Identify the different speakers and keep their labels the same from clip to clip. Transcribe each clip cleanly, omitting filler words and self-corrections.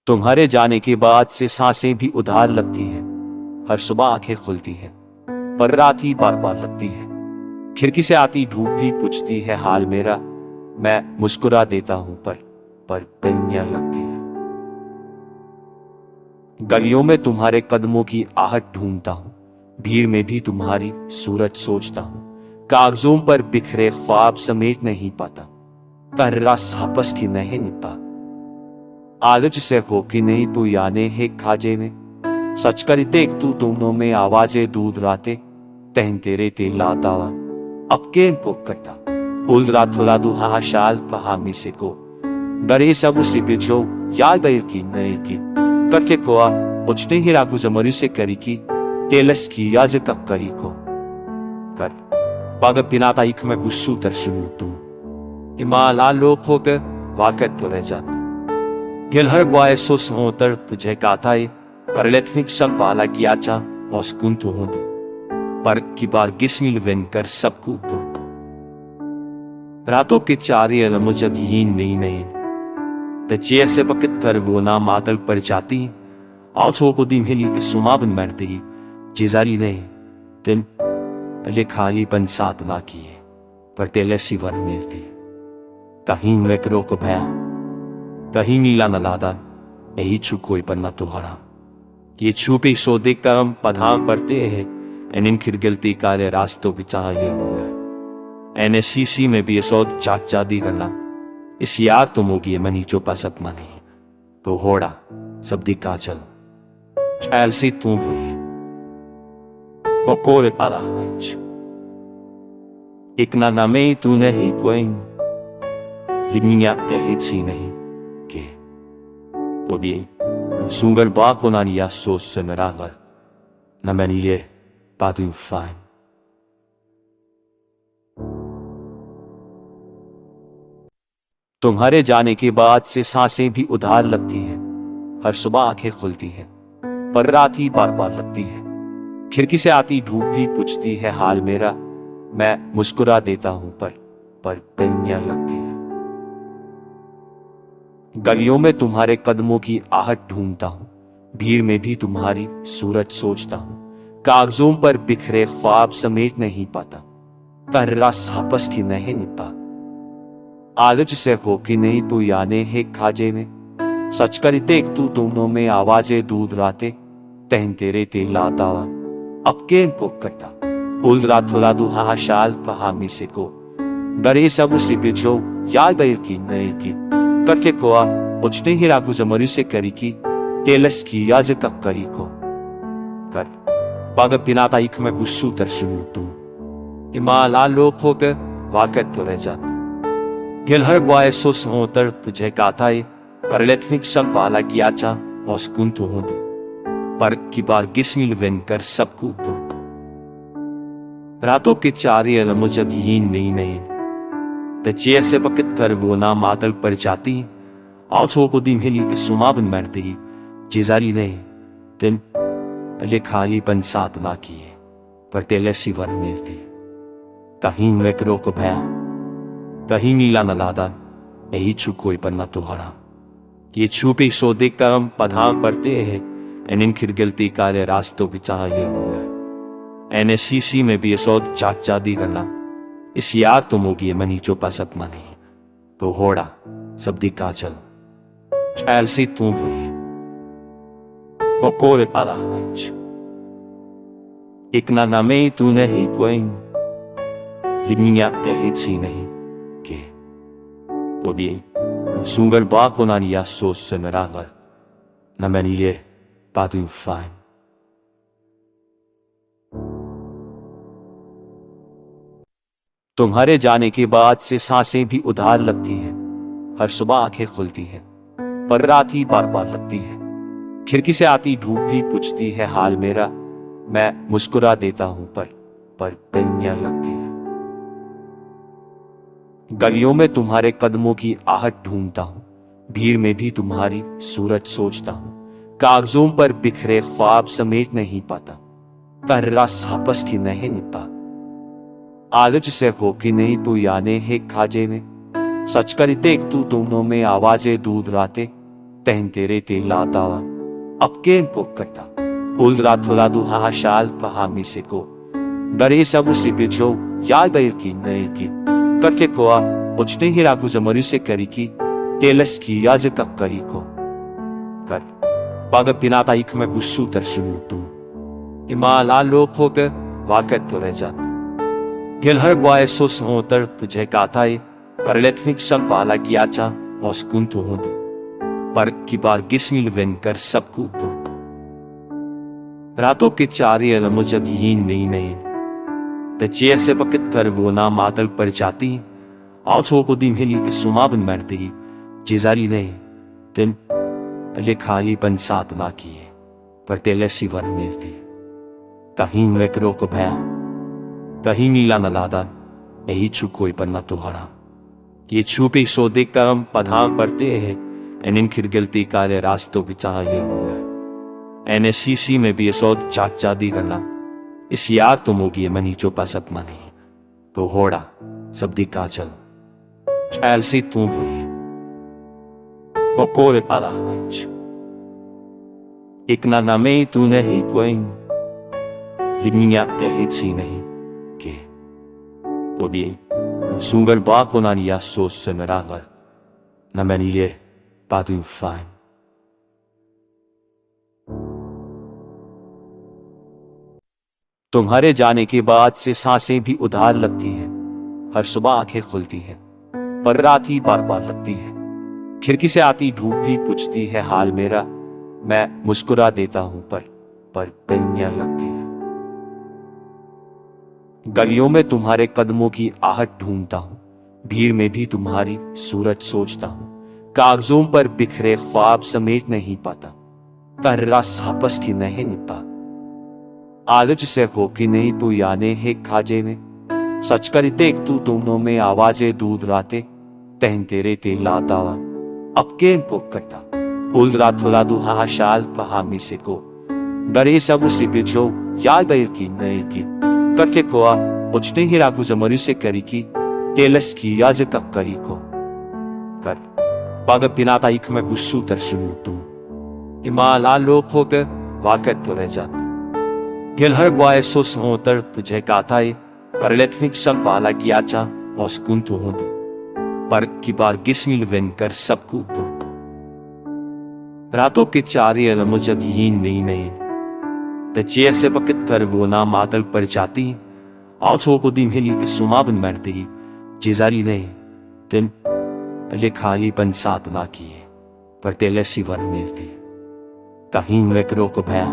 Speaker 1: तुम्हारे जाने के बाद से सांसें भी उधार लगती हैं। हर सुबह आंखें खुलती हैं पर रात ही बार बार लगती है। खिड़की से आती धूप भी पूछती है हाल मेरा। मैं मुस्कुरा देता हूं पर गलियां लगती है। गलियों में तुम्हारे कदमों की आहट ढूंढता हूं, भीड़ में भी तुम्हारी सूरत सोचता हूं। कागजों पर बिखरे ख्वाब समेट नहीं पाता, कर्रा सापस की नहीं निपा। आलच से हो कि नहीं तू याने है खाजे में। सच कर देख तू दोनों में आवाजें दूध राते। तहन तेरे तेलाता अब के करता फूल रात थोड़ा दुहा शाल पहामी से को डरे सब उसी बिजो याद गई की नई की करके कोआ उचने ही रागु जमरी से करी की तेलस की याज तक करी को कर पग पिनाता इख में गुस्सू तरसू तू हिमाला लोक होकर वाकत तो रह जाता। गिल हर बॉय सो सोतर तुझे गाता है पर इलेक्ट्रिक सब वाला किया चा मौसकुन तो हो पर की बार गिस्मिल वेन कर सबको रातों के चारे अलम जब हीन नहीं तो चेयर से पकड़ कर वो ना मातल पर जाती आँखों को दी मिली कि सुमाबन मरती जिजारी नहीं दिन अले खाली बन साथ ना किए पर तेले सी वर मिलती कहीं में करो को भया कहीं नीला न लादा यही छू कोई पन्ना तुहरा। ये छुपी सौदे कर्म पधाम पड़ते हैं इन खिरगिलती काले रास्तों की चाहिए हुआ। एनएससीसी में भी ये सौद चाचा दी गला इस याद तुम होगी मनी चोपा सपना नहीं तो होड़ा सब दी काजल चैल सी तुम हुई कोकोरे पारा एक ना नामे तू नहीं कोई लिमिया यही सी नहीं के तो भी सुंगर बाको नानिया सोच से मेरा घर न मैंने ये बात फाइन। तुम्हारे जाने के बाद से सांसें भी उधार लगती हैं। हर सुबह आंखें खुलती हैं पर रात ही बार बार लगती है। खिड़की से आती धूप भी पूछती है हाल मेरा। मैं मुस्कुरा देता हूं पर गलियां लगती है। गलियों में तुम्हारे कदमों की आहट ढूंढता हूं, भीड़ में भी तुम्हारी सूरत सोचता हूं। कागजों पर बिखरे ख्वाब समेट नहीं पाता, कर्रा सापस की नहीं निपा। आलच से हो कि नहीं तू याने है खाजे में। सच कर देख तू दोनों में आवाजें दूध राते। तहन तेरे तेलाता अब के करता फूल रात थोड़ा दुहा शाल पहामी से को डरे सब उसी बिजो याद गई की नई की करके कोआ उचने ही रागु जमरी से करी की तेलस की याज तक करी को कर पग पिनाता इख में गुस्सू तरसू तू हिमाला लोक होकर वाकत तो रह जाता। गिल हर बॉय सो सोतर तुझे गाता है पर इलेक्ट्रिक सब वाला किया चा मौसकुन तो हो पर की बार गिस्मिल वेन कर सबको रातों के चारे अलम जब हीन नहीं तो चेयर से पकड़ कर वो ना मातल पर जाती आँखों को दी मिली कि सुमाबन मरती जिजारी नहीं दिन अले खाली बन साथ ना किए पर तेले सी वर मिलती कहीं में करो को भया कहीं नीला न लादा यही छू कोई पन्ना तुहरा। ये छुपी सौदे कर्म पधाम पड़ते हैं इन खिरगिलती काले रास्तों की चाहिए हुआ। एनएससीसी में भी ये सौद चाचा दी गला इस याद तुम होगी मनी चोपा सपना नहीं तो होड़ा सब दी काजल चैल सी तुम हुई कोकोरे पारा एक ना नामे तू नहीं कोई लिमिया यही सी नहीं के तो भी सुंगर बाको नानिया सोच से मेरा घर न मैंने ये बात फाइन। तुम्हारे जाने के बाद से सांसें भी उधार लगती हैं। हर सुबह आंखें खुलती हैं पर रात ही बार बार लगती है। खिड़की से आती धूप भी पूछती है हाल मेरा। मैं मुस्कुरा देता हूं पर गलियां लगती है। गलियों में तुम्हारे कदमों की आहट ढूंढता हूं, भीड़ में भी तुम्हारी सूरत सोचता हूं। कागजों पर बिखरे ख्वाब समेट नहीं पाता, कर्रा सापस की नहीं निपा। आलच से हो कि नहीं तू याने है खाजे में। सच कर देख तू दोनों में आवाजें दूध राते। तहन तेरे ते लातावा अब के पोकता फूल राथोला दुहा शाल पहामी से को दरे सब उसी बिजो याद बैर की नई की करके कोआ उचते ही रागु जमरी से करी की तेलस की याज तक करी को कर पाग पिनाता इक में गुस्सू तरसू तू इमाला लोक होकर वाकत तो रह जाता गिल हर बॉय सो सोतर तुझे गाता है पर लेटनिक सब पाला किया चा मौसकुन तो हो पर की बार गिस्मिल वेन कर सबको रातों के चारे अलमो जब हीन नहीं ते चेयर से पकड़ कर वो ना मातल पर जाती आँखों को दी मिली कि सुमाबन मरती जिजारी नहीं दिन अले खाली बन साथ ना किए पर तेले सी वर मिलती कहीं वेकरो को भया कहीं नीला न लादा यही छू कोई पन्ना तुहरा ये छुपी सौदे कर्म पधाम पड़ते हैं इन खिरगलती काले रास्तों बिचा ये हुआ NSCC में भी ये सौद चाचा दी करना इस याद तुम होगी मनी चोपा सपना नहीं तो होड़ा सब दी काजल चैलसी तुम हुई कोकोरे पाला एक ना नामे तूने ही कोई हिमिया यही सी नहीं के तो भी सुंगर बाको ना निया सोच से मेरा घर न मैंने ये बातू फाइन तुम्हारे जाने के बाद से सांसें भी उधार लगती हैं हर सुबह आंखें खुलती हैं पर रात ही बार बार लगती है खिड़की से आती धूप भी पूछती है हाल मेरा मैं मुस्कुरा देता हूं पर पिन्नियां लगती है गलियों में तुम्हारे कदमों की आहट ढूंढता हूं भीड़ में भी तुम्हारी सूरत सोचता हूं कागजों पर बिखरे ख्वाब समेट नहीं पाता कर्रा सापस की नहीं निपा आलच से हो कि नहीं तू याने है खाजे में सच कर देख तू दोनों में आवाजें दूध राते तहन तेरे ते लातावा अब के पोकता फूल राथोला दुहा शाल पहामी से को दरे सब उसी बिजो याद बैर की नई की करके कोआ उचते ही रागु जमरी से करी की तेलस की याज तक करी को कर पाग पिनाता इक में गुस्सू तरसू तू इमाला लोक होकर वाकत तो रह जाता गिल हर बॉय सो सोतर तुझे गाता है पर लेटनिक सब पाला किया चा मौसकुन तो हो पर की बार गिस्मिल वेन कर सबको रातों के चारे अलमो जब हीन नहीं ते चेयर से पकड़ कर वो ना मातल पर जाती आँखों को दी मिली कि सुमाबन मरती जिजारी नहीं दिन अले खाली बन साथ ना किए पर तेले सी वर मिलती कहीं वेकरो को भया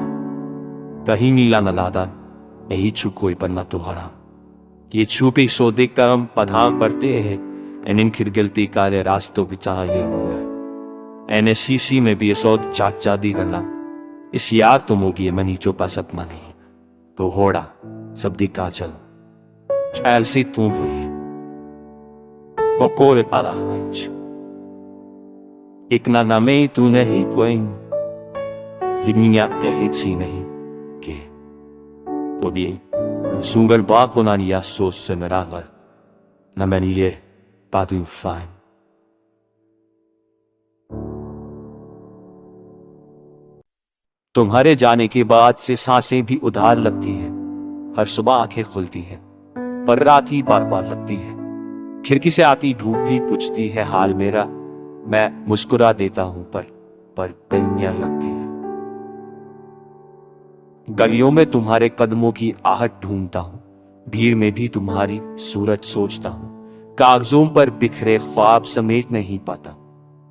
Speaker 1: कहीं नीला न लादा यही छू कोई पन्ना तुहरा ये छुपी सौदे कर्म पधाम पड़ते हैं इन खिरगलती काले रास्तों बिचा ये हुआ NSCC में भी ये सौद चाचा दी करना इस याद तुम होगी मनी चोपा सपना नहीं तो होड़ा सब दी काजल चैलसी तुम हुई कोकोरे पाला एक ना नामे तूने ही कोई हिमिया यही सी नहीं के तो भी सुंगर बाको ना निया सोच से मेरा घर न मैंने ये बातू फाइन तुम्हारे जाने के बाद से सांसें भी उधार लगती हैं हर सुबह आंखें खुलती हैं पर रात ही बार बार लगती है खिड़की से आती धूप भी पूछती है हाल मेरा मैं मुस्कुरा देता हूं पर पिन्नियां लगती है गलियों में तुम्हारे कदमों की आहट ढूंढता हूं भीड़ में भी तुम्हारी सूरत सोचता हूं कागजों पर बिखरे ख्वाब समेट नहीं पाता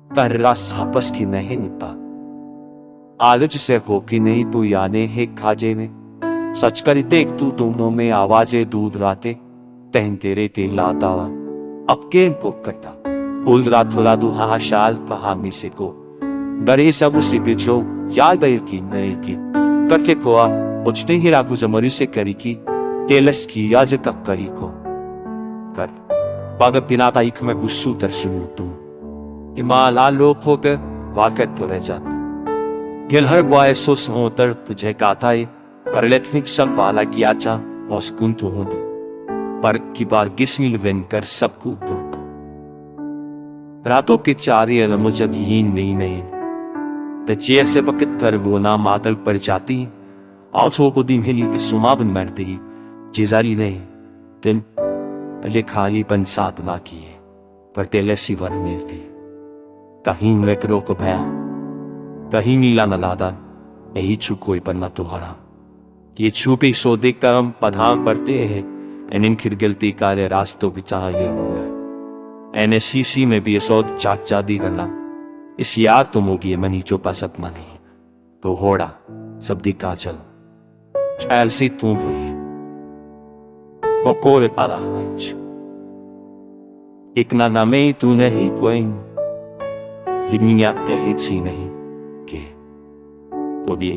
Speaker 1: कर्रा सापस की नहीं निपा आलच से हो कि नहीं तू याने है खाजे में सच कर देख तू दोनों में आवाजें दूध राते तहन तेरे ते लातावा अब के पोकता फूल राथोला दुहा शाल पहामी से को दरे सब उसी बिजो याद बैर की नई की करके कोआ उचते ही रागु जमरी से करी की तेलस की याज तक करी को कर पाग पिनाता इक में गुस्सू तरसू तू इमाला लोक होकर वाकत तो रह जाता गिल हर बॉय सो सोतर तुझे गाता है पर लेटनिक सब पाला किया चा मौसकुन तो हो पर की बार गिस्मिल वेन कर सबको रातों के चारे अलमो जब हीन नहीं Perché se paket karvona matal perjati, also ko dimhili ke sumaban merti, jizari ne, दिन लिखालीपन साधना किए पर तेले सिवर मिलते कहीं वेकरो को भया कहीं नीला नलादा यही छुकोई पन्ना तुहरा ये छुपी सोदे कर्म पधाम पड़ते हैं इन खिरगलती कार्य रास्तों बिचार ये हुआ एनएससीसी में भी सौद चाचा दी गला इस याद तुम होगी मनी जो पसत मनी तो होड़ा सब दी काजल ऐसी तुम हुई Kokore parahach. Ik na namei tu nehi poing. Himnya nehi tsi nehi. Ke. तो भी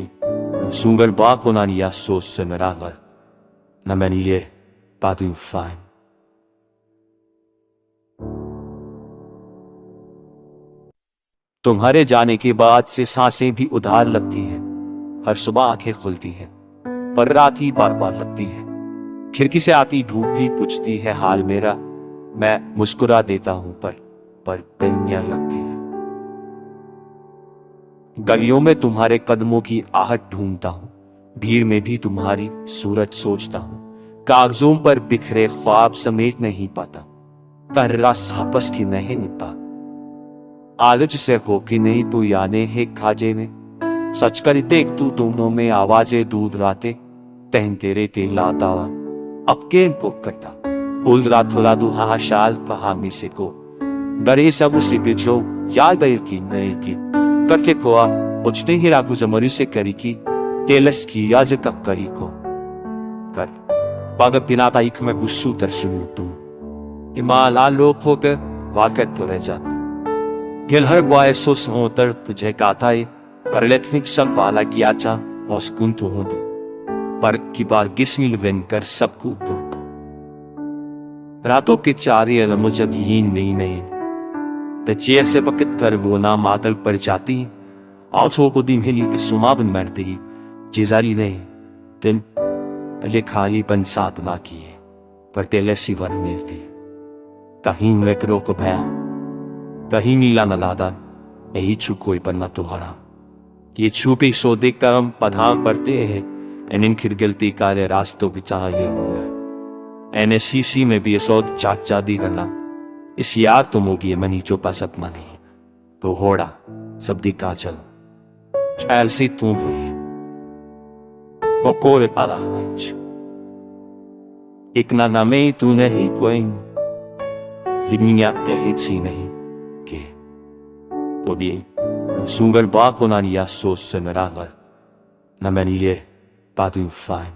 Speaker 1: सुंगर बा को ना निया सोच से मेरा घर न मैंने ये पातू फाइन तुम्हारे जाने के बाद से सांसें भी उधार लगती हैं हर सुबह आंखें खुलती हैं पर रात ही बार बार लगती है खिड़की से आती धूप भी पूछती है हाल मेरा मैं मुस्कुरा देता हूं पर पिन्नियां लगती है गलियों में तुम्हारे कदमों की आहट ढूंढता हूं भीड़ में भी तुम्हारी सूरत सोचता हूं कागजों पर बिखरे ख्वाब समेट नहीं पाता कर्रा सापस की नहीं निपा आलच से हो कि नहीं तू याने है खाजे में सच कर देख तू दोनों में आवाजें दूध राते तहन तेरे तेलाता अब के पुक करता फूल रात थोड़ा दुहा शाल पहामी से को डरे सब उसी बिछो याद बैर की नई की करके कोआ उचते ही रागु जमरी से करी की तेलस की याज कक करी को कर पाग पिनाता इक में गुस्सू दर्शनु तुम इमाला लोक हो पे वाकत तो रह जाता गिल हर बाय सो सोतर तुझे गाता है पर लेटनिक सब पाला किया चा और स्कून तो हो पर की बार गिस्मिल वेन कर सबको रातों के चारे अलमो जब हीन नहीं चेयर से पकत कर वो ना मातल पर जाती आंखों को दिमहिली की सुमाबन मरती जिजारी ने दिन लिखालीपन साधना किए पर तेले सिवर मिलते कहीं वेकरो को भया कहीं नीला नलादा यही छुकोई पन्ना तुहरा ये छुपी सोदे कर्म पधाम पड़ते हैं इन खिरगलती कार्य रास्तों बिचार ये हुआ एनएससीसी में भी सौद चाचा दी गला इस याद तुम होगी मनी जो पसत मनी तो होड़ा सब दी काजल ऐसी तुम हुई कोकोरे पाराच एक ना नमे तू नहीं कोई हिमिया यही सी नहीं के तो भी सुंगर बा को ना निया सोच से मेरा घर न मैंने ये पातू फाइन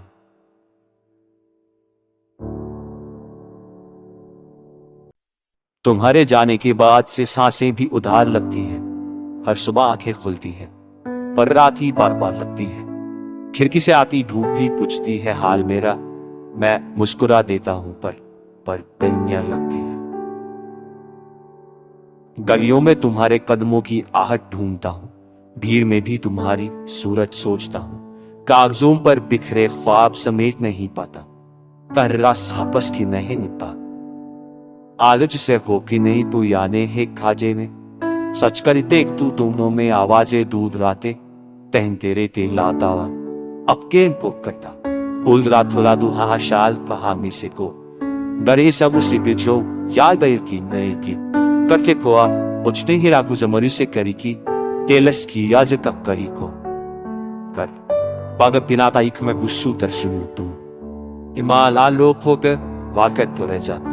Speaker 1: तुम्हारे जाने के बाद से सांसें भी उधार लगती हैं हर सुबह आंखें खुलती हैं पर रात ही बार बार लगती है खिड़की से आती धूप भी पूछती है हाल मेरा मैं मुस्कुरा देता हूं पर पिन्नियां लगती है गलियों में तुम्हारे कदमों की आहट ढूंढता हूं भीड़ में भी तुम्हारी सूरत सोचता हूं कागजों पर बिखरे ख्वाब समेट नहीं पाता कर्रा सापस की नहीं निपा आलच से हो कि नहीं तू याने है खाजे में सच कर देख तू दोनों में आवाजें दूध राते तहन तेरे तेलाता अब के पुक करता फूल रात थोड़ा दुहा शाल पहामी से को डरे सब उसी बिछो याद बैर की नई की करके कोआ उचते ही रागु जमरी से करी की तेलस की याज कक करी को कर पाग पिनाता इक में गुस्सू दर्शनु तुम इमाला लोक हो पे वाकत तो रह जाता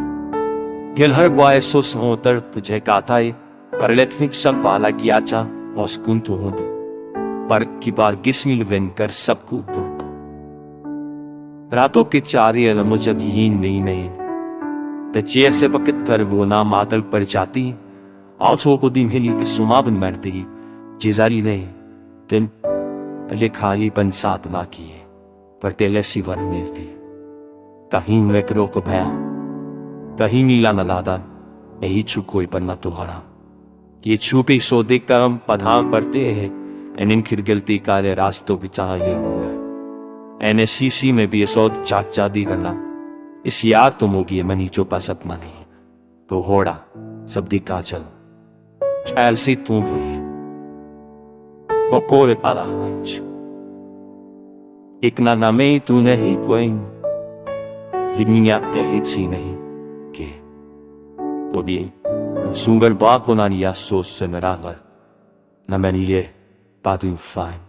Speaker 1: गिल हर बाय सो सोतर तुझे गाता है पर लेटनिक सब पाला किया चा और स्कून तो हो पर की बार गिस्मिल वेन कर सबको रातों के चारे अलमो जब हीन नहीं चेयर से पकत कर वो ना मातल पर जाती आंखों को दिमहिली की सुमाबन मरती जिजारी ने दिन लिखालीपन साधना किए पर तेले सिवर मिलते कहीं वेकरो को भया कहीं नीला नलादा यही छुकोई पन्ना तुहरा ये छुपी सोदे कर्म पधाम पड़ते हैं इन खिरगलती कार्य रास्तों बिचार ये हुआ एनएससीसी में भी सौद चाचा दी गला इस याद तुम होगी मनी जो पसत मनी तो होड़ा सब दी काजल ऐसी तुम हुई Popore alanci. Ik na namei tu nehi poing. Himnya nehi tsinahi. Ke. Tobi. Sungal ba ko na niya sos se meragal. Na maniye. Padu fine.